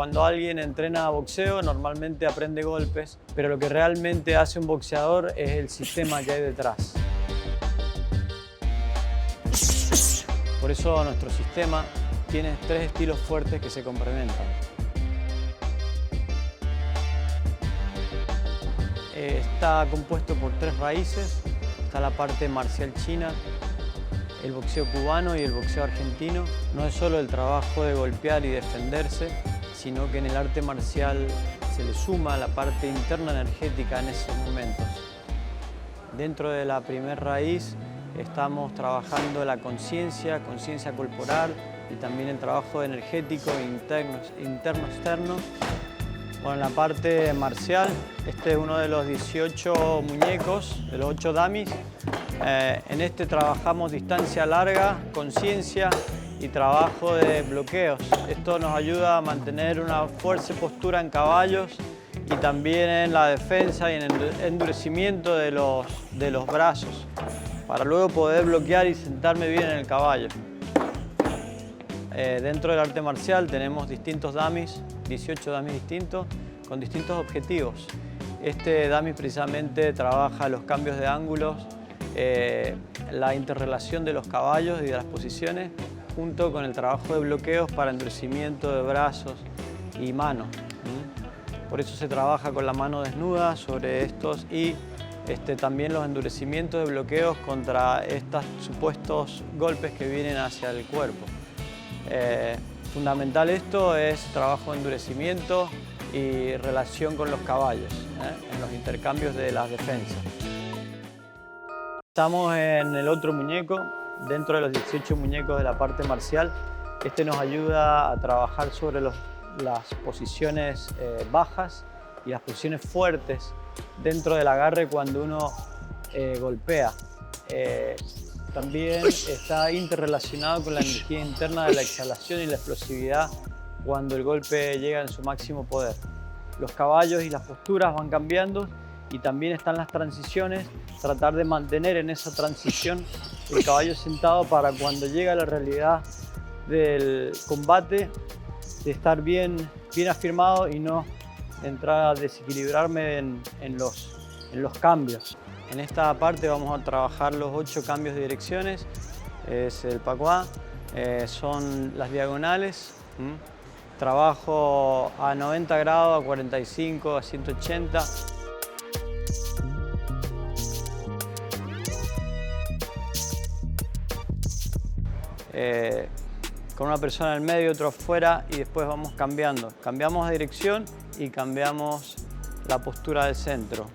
Cuando alguien entrena boxeo, normalmente aprende golpes, pero lo que realmente hace un boxeador es el sistema que hay detrás. Por eso nuestro sistema tiene 3 estilos fuertes que se complementan. Está compuesto por 3 raíces. Está la parte marcial china, el boxeo cubano y el boxeo argentino. No es solo el trabajo de golpear y defenderse, sino que en el arte marcial se le suma la parte interna energética en esos momentos. Dentro de la primera raíz estamos trabajando la conciencia corporal y también el trabajo energético interno-externo. Bueno, en la parte marcial, este es uno de los 18 muñecos, de los 8 dummies. En este trabajamos distancia larga, conciencia y trabajo de bloqueos. Esto nos ayuda a mantener una fuerte postura en caballos y también en la defensa y en el endurecimiento de los brazos, para luego poder bloquear y sentarme bien en el caballo. Dentro del arte marcial tenemos distintos dummies, 18 dummies distintos, con distintos objetivos. Este dummy precisamente trabaja los cambios de ángulos, la interrelación de los caballos y de las posiciones, junto con el trabajo de bloqueos para endurecimiento de brazos y manos. Por eso se trabaja con la mano desnuda sobre estos y también los endurecimientos de bloqueos contra estos supuestos golpes que vienen hacia el cuerpo. Fundamental esto es trabajo de endurecimiento y relación con los caballos, en los intercambios de las defensas. Estamos en el otro muñeco, dentro de los 18 muñecos de la parte marcial. Este nos ayuda a trabajar sobre las posiciones bajas y las posiciones fuertes dentro del agarre cuando uno golpea. También está interrelacionado con la energía interna de la exhalación y la explosividad cuando el golpe llega en su máximo poder. Los caballos y las posturas van cambiando y también están las transiciones, tratar de mantener en esa transición el caballo sentado para cuando llega la realidad del combate, de estar bien afirmado y no entrar a desequilibrarme en los cambios. En esta parte vamos a trabajar los 8 cambios de direcciones, es el pacuá, son las diagonales, trabajo a 90 grados, a 45, a 180. Con una persona en el medio, otro afuera y después vamos cambiando. Cambiamos de dirección y cambiamos la postura del centro.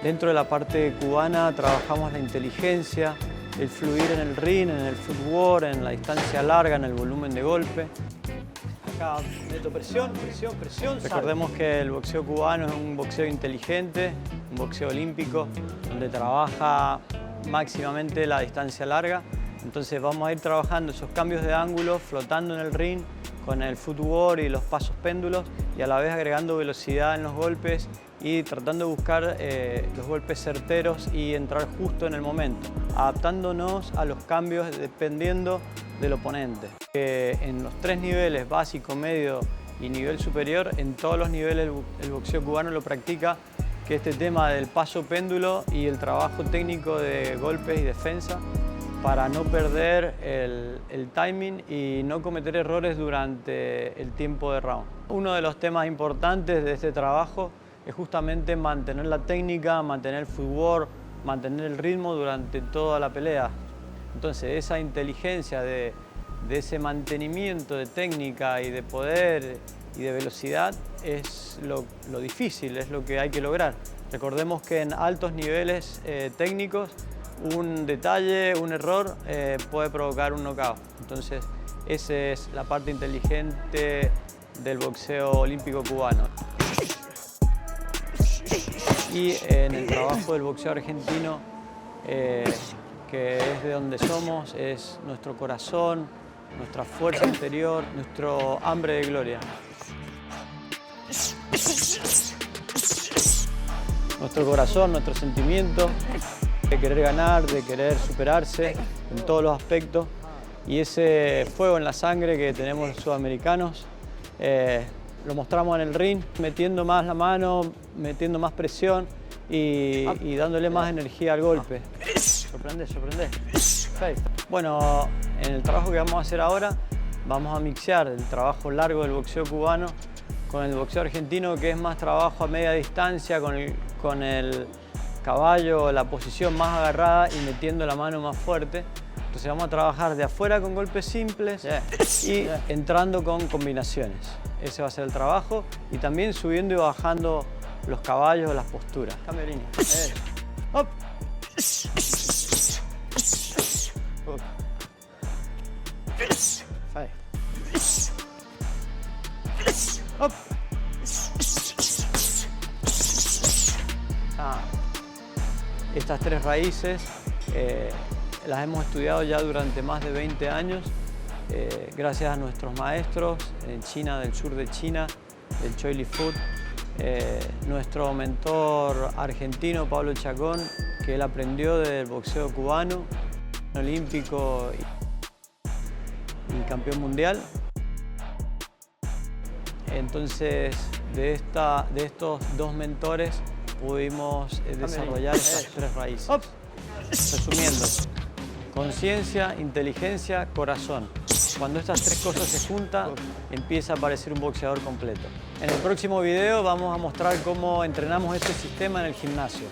Dentro de la parte cubana trabajamos la inteligencia, el fluir en el ring, en el footwork, en la distancia larga, en el volumen de golpe. Acá meto presión, presión, presión. Recordemos que el boxeo cubano es un boxeo inteligente, un boxeo olímpico, donde trabaja máximamente la distancia larga. Entonces vamos a ir trabajando esos cambios de ángulo, flotando en el ring, con el footwork y los pasos péndulos, y a la vez agregando velocidad en los golpes y tratando de buscar los golpes certeros y entrar justo en el momento, adaptándonos a los cambios dependiendo del oponente. En los 3 niveles, básico, medio y nivel superior, en todos los niveles el boxeo cubano lo practica, que este tema del paso péndulo y el trabajo técnico de golpes y defensa para no perder el timing y no cometer errores durante el tiempo de round. Uno de los temas importantes de este trabajo es justamente mantener la técnica, mantener el footwork, mantener el ritmo durante toda la pelea. Entonces esa inteligencia de ese mantenimiento de técnica y de poder y de velocidad es lo difícil, es lo que hay que lograr. Recordemos que en altos niveles técnicos un detalle, un error puede provocar un knockout. Entonces esa es la parte inteligente del boxeo olímpico cubano. Y en el trabajo del boxeo argentino, que es de donde somos, es nuestro corazón, nuestra fuerza interior, nuestro hambre de gloria. Nuestro corazón, nuestro sentimiento, de querer ganar, de querer superarse en todos los aspectos. Y ese fuego en la sangre que tenemos los sudamericanos lo mostramos en el ring, metiendo más la mano, metiendo más presión y dándole más energía al golpe. Sorprende, sorprende. Bueno, en el trabajo que vamos a hacer ahora, vamos a mixear el trabajo largo del boxeo cubano con el boxeo argentino, que es más trabajo a media distancia, con el caballo, la posición más agarrada y metiendo la mano más fuerte. Entonces vamos a trabajar de afuera con golpes simples y entrando con combinaciones. Ese va a ser el trabajo y también subiendo y bajando los caballos, las posturas. Cambio de línea. Hop. Hop. Estas tres raíces las hemos estudiado ya durante más de 20 años, gracias a nuestros maestros en China, del sur de China, del Choi Li Fut, nuestro mentor argentino Pablo Chacón, que él aprendió del boxeo cubano, olímpico y campeón mundial. Entonces, de estos dos mentores pudimos desarrollar estas tres raíces. Resumiendo, conciencia, inteligencia, corazón. Cuando estas tres cosas se juntan, empieza a aparecer un boxeador completo. En el próximo video vamos a mostrar cómo entrenamos este sistema en el gimnasio.